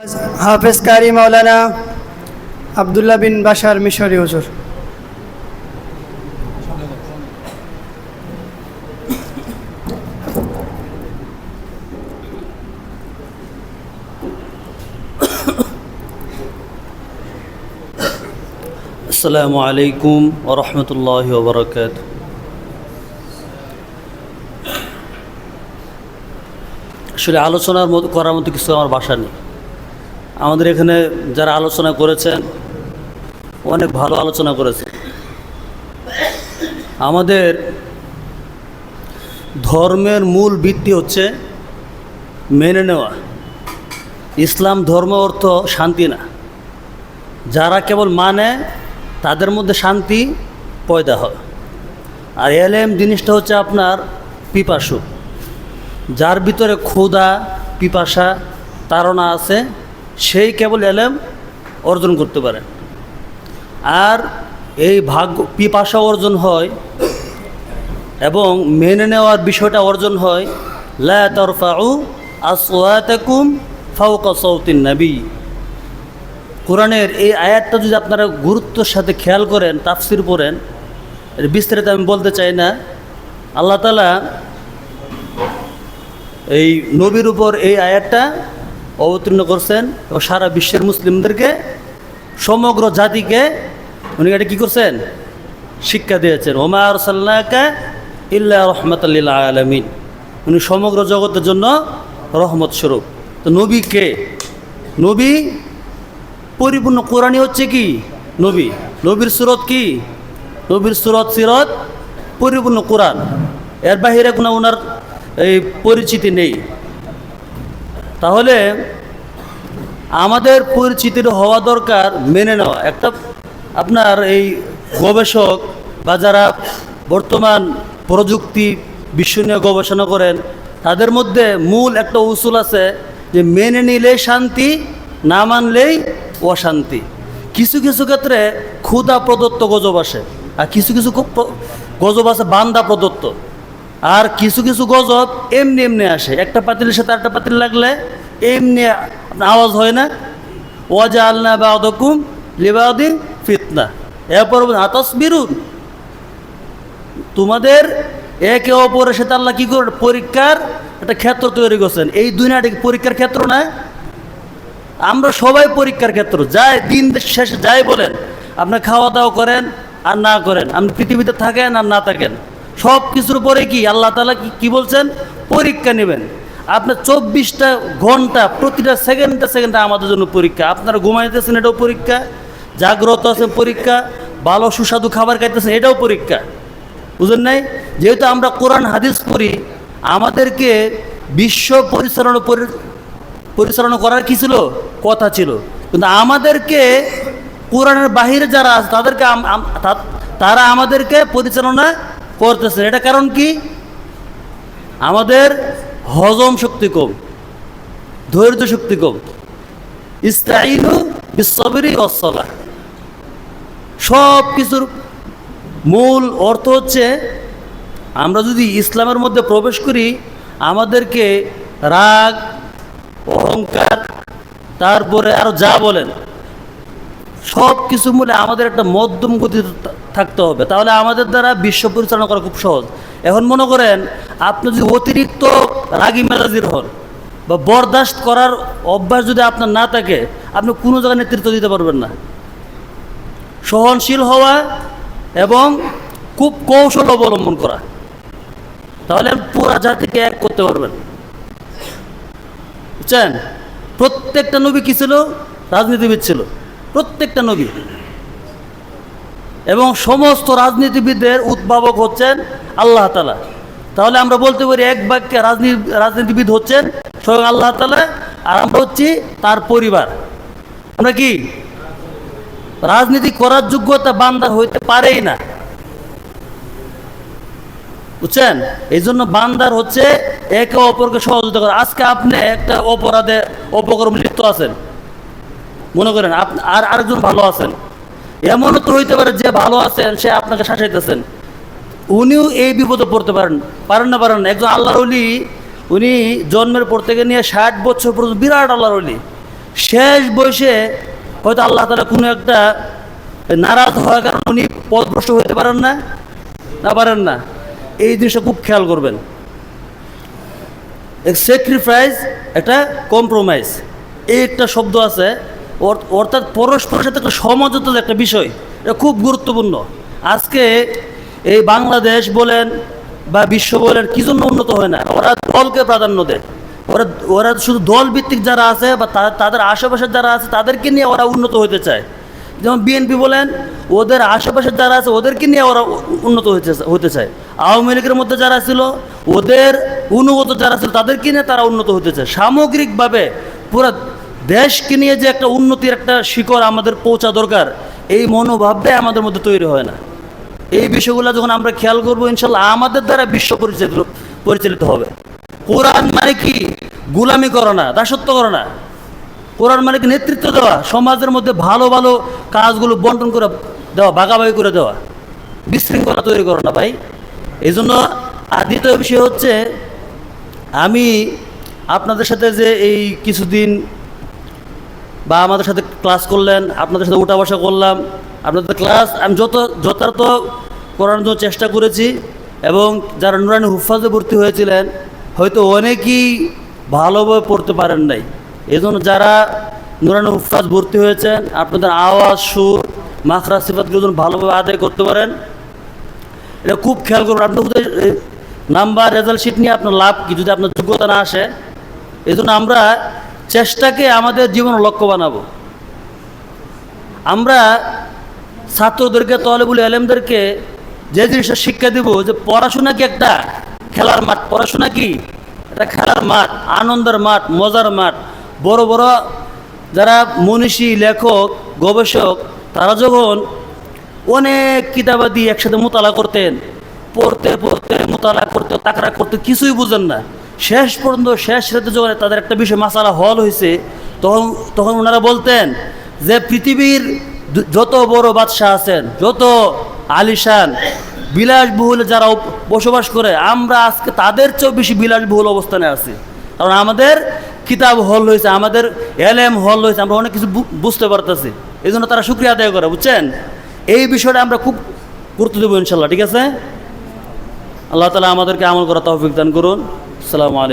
হাফেজ কারি মাওলানা আবদুল্লাহ বিন বাশার মিশরি হুজুর। আসসালামু আলাইকুম ওয়া রাহমাতুল্লাহি ওয়া বারাকাতুহু। আসলে আলোচনার মতো করার মতো কিছু আমার ভাষা নেই। আমাদের এখানে যারা আলোচনা করেছেন অনেক ভালো আলোচনা করেছে। আমাদের ধর্মের মূল ভিত্তি হচ্ছে মেনে নেওয়া। ইসলাম ধর্ম অর্থ শান্তি না, যারা কেবল মানে তাদের মধ্যে শান্তি পয়দা হয়। আর এলেম জিনিসটা হচ্ছে আপনার পিপাসু, যার ভিতরে ক্ষুধা পিপাসা তাড়না আছে, সেই কেবল এলেম অর্জন করতে পারে। আর এই ভাগ্য পিপাসা অর্জন হয় এবং মেনে নেওয়ার বিষয়টা অর্জন হয় লা তারফাউ আসওয়াতাকুম ফাওকা সাওতিন নবী। কোরআনের এই আয়াতটা যদি আপনারা গুরুত্বের সাথে খেয়াল করেন, তাফসির পড়েন, এর বিস্তারিত আমি বলতে চাই না। আল্লাহ তাআলা এই নবীর উপর এই আয়াতটা অবতীর্ণ করছেন এবং সারা বিশ্বের মুসলিমদেরকে, সমগ্র জাতিকে উনি এটা কী করছেন? শিক্ষা দিয়েছেন। ওমা আরসালনাকা ইল্লা রাহমাতাল লিল আলামিন। উনি সমগ্র জগতের জন্য রহমত স্বরূপ। তো নবী কে? নবী পরিপূর্ণ কোরআনই হচ্ছে কি নবী। নবীর সুরত কি? নবীর সুরত সিরত পরিপূর্ণ কোরআন। এর বাহিরে কোনো ওনার এই পরিচিতি নেই। তাহলে আমাদের পরিচিতির হওয়া দরকার মেনে নেওয়া। একটা আপনার এই গবেষক বা যারা বর্তমান প্রযুক্তি বিশ্ব নিয়ে গবেষণা করেন, তাদের মধ্যে মূল একটা উসুল আছে যে মেনে নিলেই শান্তি, না মানলেই অশান্তি। কিছু কিছু ক্ষেত্রে ক্ষুধা প্রদত্ত গজব আসে, আর কিছু কিছু গজব আছে বান্দা প্রদত্ত, আর কিছু কিছু গজব এমনি এমনি আসে। একটা পাতিলের সাথে একটা পাতিল লাগলে এমনি আওয়াজ হয় না? ওয়াজআলনা বা'দাকুম লিবা'দিন ফিতনা। এরপর আতাসবিরুন, তোমাদের একে অপরের সাথে আল্লাহ কী করে পরীক্ষার একটা ক্ষেত্র তৈরি করছেন। এই দুনিয়াটা পরীক্ষার ক্ষেত্র না? আমরা সবাই পরীক্ষার ক্ষেত্র। যাই দিন শেষে যাই বলেন, আপনি খাওয়া দাওয়া করেন আর না করেন, আপনি পৃথিবীতে থাকেন আর না থাকেন, সব কিছুর পরে কি আল্লাহ তাআলা কি বলছেন? পরীক্ষা নেবেন। আপনার 24টা ঘন্টা প্রতিটা সেকেন্ডে সেকেন্ডে আমাদের জন্য পরীক্ষা। আপনারা ঘুমাইতেছেন, এটাও পরীক্ষা। জাগ্রত আছেন, পরীক্ষা। ভালো সুস্বাদু খাবার খাইতেছেন, এটাও পরীক্ষা। বুঝেন নাই? যেহেতু আমরা কোরআন হাদিস পড়ি, আমাদেরকে বিশ্ব পরিচালনা করার কি ছিল? কথা ছিল। কিন্তু আমাদেরকে কোরআনের বাহিরে যারা আছে তাদেরকে তারা আমাদেরকে পরিচালনা করতেছে। এটা কারণ কি? আমাদের হজম শক্তি কম, ধৈর্য শক্তি কম। ইস্তাঈনু বিস-সাবরি ওয়াস-সালাহ। সব কিছুর মূল অর্থ হচ্ছে আমরা যদি ইসলামের মধ্যে প্রবেশ করি, আমাদেরকে রাগ, অহংকার, তারপরে আরও যা বলেন সব কিছু মূলে আমাদের একটা মধ্যম গতি থাকতে হবে। তাহলে আমাদের দ্বারা বিশ্ব পরিচালনা করা খুব সহজ। এখন মনে করেন আপনি যদি অতিরিক্ত রাগী মেজাজির হন বা বরদাস্ত করার অভ্যাস যদি আপনার না থাকে, আপনি কোনো জায়গায় নেতৃত্ব দিতে পারবেন না। সহনশীল হওয়া এবং খুব কৌশল অবলম্বন করা, তাহলে পুরা জাতিকে এক করতে পারবেন। বুঝছেন? প্রত্যেকটা নবী কি ছিল? রাজনীতিবিদ ছিল, প্রত্যেকটা নবী। এবং সমস্ত রাজনীতিবিদদের উদ্ভাবক হচ্ছেন আল্লাহ তাআলা। তাহলে আমরা বলতে পারি এক বাক্যে রাজনীতিবিদ হচ্ছেন স্বয়ং আল্লাহ তাআলা, আর আমরা হচ্ছি তার পরিবার। আমরা কি রাজনীতি করার যোগ্যতা বান্দার হইতে পারেই না। বুঝছেন? এই জন্য বান্দার হচ্ছে একে অপরকে সহযোগিতা করা। আজকে আপনি একটা অপরাধে অপকর্ম লিপ্ত আছেন, মনে করেন আর আরেকজন ভালো আছেন, এমনও তো হইতে পারে যে ভালো আছেন সে আপনাকে শাসাইতেছেন, উনিও এই বিপদে পড়তে পারেন না। একজন আল্লাহর ওলি, উনি জন্মের পর থেকে নিয়ে 60 বছর পর্যন্ত বিরাট আল্লাহর ওলি, শেষ বয়সে হয়তো আল্লাহ তাআলা কোনো একটা নারাজ হওয়ার কারণে উনি পথভ্রষ্ট হতে পারেন না, পারেন না। এই জিনিসটা খুব খেয়াল করবেন। স্যাক্রিফাইস, একটা কম্প্রোমাইজ, এই একটা শব্দ আছে, অর্থাৎ পরস্পরের সাথে একটা সমঝোতার একটা বিষয়, এটা খুব গুরুত্বপূর্ণ। আজকে এই বাংলাদেশ বলেন বা বিশ্ব বলেন কি জন্য উন্নত হয় না? ওরা দলকে প্রাধান্য দেয়। ওরা শুধু দল ভিত্তিক যারা আছে বা তাদের আশেপাশের যারা আছে তাদেরকে নিয়ে ওরা উন্নত হতে চায়। যেমন বিএনপি বলেন, ওদের আশেপাশের যারা আছে ওদেরকে নিয়ে ওরা উন্নত হতে চায়। আওয়ামী লীগের মধ্যে যারা ছিল, ওদের অনুগত যারা ছিল তাদেরকে নিয়ে তারা উন্নত হতে চায়। সামগ্রিকভাবে পুরো দেশকে নিয়ে যে একটা উন্নতির একটা শিখর আমাদের পৌঁছা দরকার, এই মনোভাবটাই আমাদের মধ্যে তৈরি হয় না। এই বিষয়গুলো যখন আমরা খেয়াল করবো, ইনশাল্লাহ আমাদের দ্বারা বিশ্ব পরিচালিত হবে। কোরআন মানে কি? গোলামি করো না, দাসত্ব করো না। কোরআন মানে কি? নেতৃত্ব দেওয়া, সমাজের মধ্যে ভালো ভালো কাজগুলো বন্টন করে দেওয়া, ভাগাভাগি করে দেওয়া, বিশৃঙ্খলা তৈরি করো না ভাই। এই জন্য দ্বিতীয় বিষয় হচ্ছে, আমি আপনাদের সাথে যে এই কিছুদিন বা আমাদের সাথে ক্লাস করলেন, আপনাদের সাথে উঠা বসা করলাম, আপনাদের ক্লাস আমি যথার্থ করার জন্য চেষ্টা করেছি। এবং যারা নুরানি হুফাজে ভর্তি হয়েছিলেন, হয়তো অনেকেই ভালোভাবে পড়তে পারেন নাই। এই জন্য যারা নুরানি হুফাজ ভর্তি হয়েছেন, আপনাদের আওয়াজ, সুর, মাখরাজ, সিফাতগুলো যেন ভালোভাবে আদায় করতে পারেন, এটা খুব খেয়াল করবেন। আপনাদের নাম্বার, রেজাল্ট শিট নিয়ে আপনার লাভ কি যদি আপনার যোগ্যতা না আসে? এই জন্য আমরা চেষ্টাকে আমাদের জীবনের লক্ষ্য বানাবো। আমরা ছাত্রদেরকে, তলেবুল এলেমদেরকে যে জিনিসটা শিক্ষা দেব, যে পড়াশোনা কি একটা খেলার মাঠ, পড়াশোনা কি একটা খেলার মাঠ, আনন্দের মাঠ, মজার মাঠ। বড় বড় যারা মনীষী, লেখক, গবেষক, তারা যখন অনেক কিতাবাদি একসাথে মোতালা করতেন, পড়তে পড়তে মোতালা করতে, তাকরা করতে, কিছুই বুঝেন না, শেষ পর্যন্ত শেষ রাতে যখন তাদের একটা বিষয় মাসালা হল হয়েছে, তখন ওনারা বলতেন যে পৃথিবীর যত বড় বাদশাহ আছেন, যত আলিশান বিলাসবহুলে যারা বসবাস করে, আমরা আজকে তাদের চেয়েও বেশি বিলাসবহুল অবস্থানে আছি। কারণ আমাদের কিতাব হল হয়েছে, আমাদের এলেম হল হয়েছে, আমরা অনেক কিছু বুঝতে পারতেছি। এই জন্য তারা শুকরিয়া আদায় করে, বুঝছেন? এই বিষয়টা আমরা খুব গুরুত্ব দেবো ইনশাল্লাহ। ঠিক আছে? আল্লাহ তাআলা আমাদেরকে আমল করা তৌফিক দান করুন। আসসালামু আলাইকুম।